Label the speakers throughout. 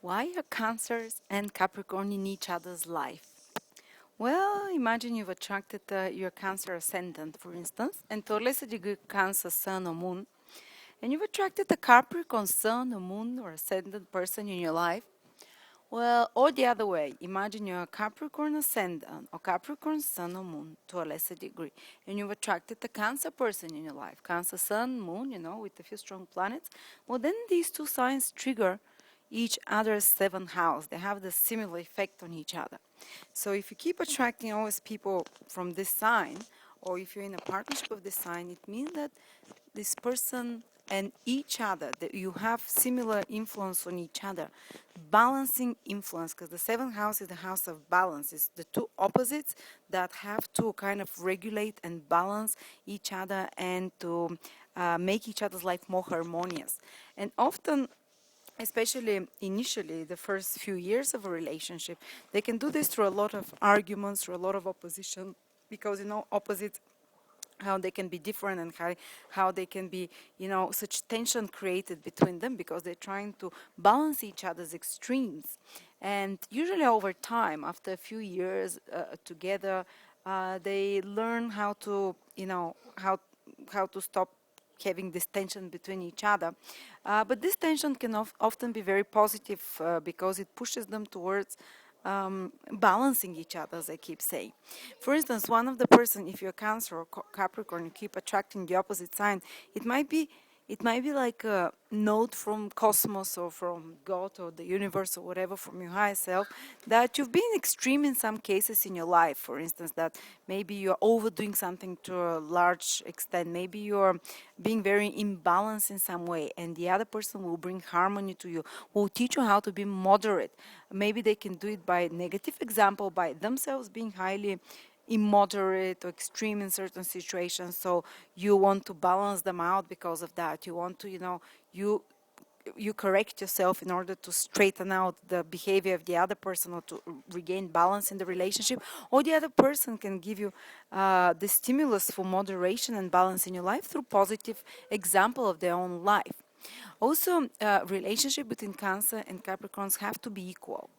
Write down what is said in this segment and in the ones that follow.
Speaker 1: Why are Cancers and Capricorn in each other's life? Well, imagine you've attracted your Cancer ascendant, for instance, and to a lesser degree, Cancer sun or moon, and you've attracted a Capricorn sun or moon or ascendant person in your life. Well, or the other way, imagine you're a Capricorn ascendant or Capricorn sun or moon to a lesser degree, and you've attracted a Cancer person in your life, Cancer sun, moon, with a few strong planets. Well, then these two signs trigger each other's seventh house. They have the similar effect on each other. So if you keep attracting always people from this sign, or if you're in a partnership of this sign, it means that this person and each other, that you have similar influence on each other, balancing influence, because the seventh house is the house of balance. It's the two opposites that have to kind of regulate and balance each other and to make each other's life more harmonious. And often, especially initially, the first few years of a relationship, they can do this through a lot of arguments, through a lot of opposition, because opposites, how they can be different, and how they can be, such tension created between them because they're trying to balance each other's extremes. And usually over time, after a few years together, they learn how to, how to stop having this tension between each other. But this tension can often be very positive because it pushes them towards balancing each other, as I keep saying. For instance, one of the person, if you're Cancer or Capricorn, you keep attracting the opposite sign, it might be like a note from cosmos or from God or the universe or whatever, from your higher self, that you've been extreme in some cases in your life. For instance, that maybe you're overdoing something to a large extent. Maybe you're being very imbalanced in some way, and the other person will bring harmony to you, will teach you how to be moderate. Maybe they can do it by negative example, by themselves being highly immoderate or extreme in certain situations, so you want to balance them out because of that. You want to, you correct yourself in order to straighten out the behavior of the other person or to regain balance in the relationship, or the other person can give you the stimulus for moderation and balance in your life through positive example of their own life. Also, relationship between Cancer and Capricorns have to be equal.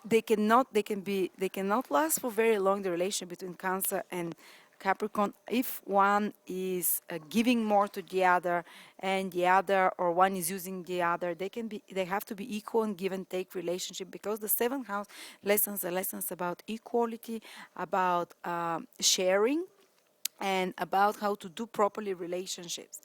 Speaker 1: They cannot last for very long, the relationship between Cancer and Capricorn, if one is giving more to the other and the other, or one is using the other. They have to be equal and give and take relationship, because the seventh house lessons are lessons about equality, about sharing, and about how to do properly relationships.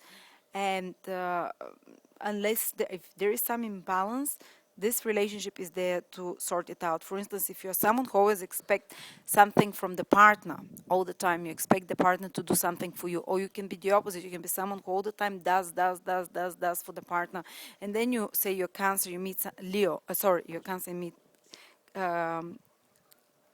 Speaker 1: And if there is some imbalance, this relationship is there to sort it out. For instance, if you're someone who always expects something from the partner all the time, you expect the partner to do something for you, or you can be the opposite. You can be someone who all the time does for the partner, and then you say you're Cancer, you meet you're Cancer, you meet um,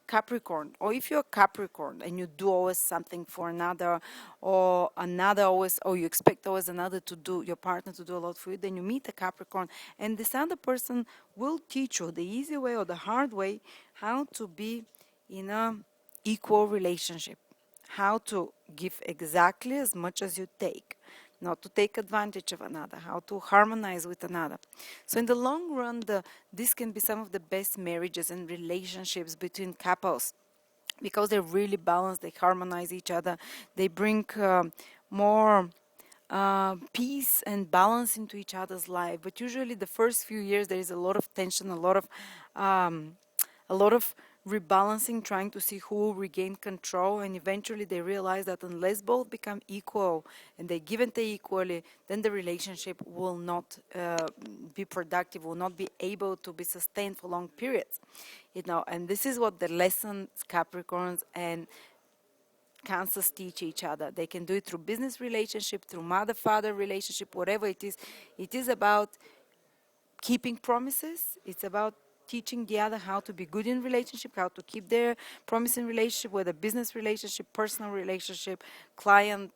Speaker 1: Capricorn, or if you're Capricorn and you do always something for another, or another always, or you expect always another to do, your partner to do a lot for you, then you meet a Capricorn, and this other person will teach you the easy way or the hard way how to be in a equal relationship, how to give exactly as much as you take, not to take advantage of another, how to harmonize with another. So in the long run, this can be some of the best marriages and relationships between couples, because they're really balanced, they harmonize each other, they bring more peace and balance into each other's life. But usually the first few years there is a lot of tension, um, a lot of rebalancing, trying to see who will regain control, and eventually they realize that unless both become equal and they give and take equally, then the relationship will not be productive, will not be able to be sustained for long periods. And this is what the lessons Capricorns and Cancers teach each other. They can do it through business relationship, through mother-father relationship, whatever it is. It is about keeping promises. It's about teaching the other how to be good in relationship, how to keep their promise in relationship, whether business relationship, personal relationship, client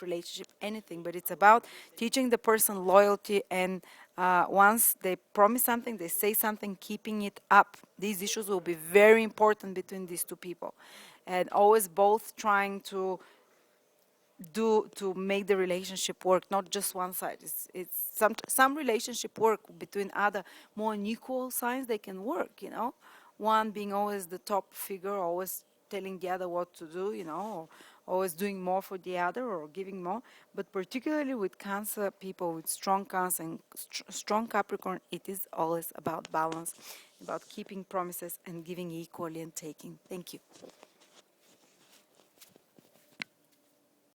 Speaker 1: relationship, anything. But it's about teaching the person loyalty, and once they promise something, they say something, keeping it up. These issues will be very important between these two people, and always both trying to do to make the relationship work, not just one side. It's some relationship work between other more unequal signs, they can work, one being always the top figure, always telling the other what to do, or always doing more for the other or giving more. But particularly with Cancer people, with strong Cancer and strong Capricorn, it is always about balance, about keeping promises and giving equally and taking. Thank you.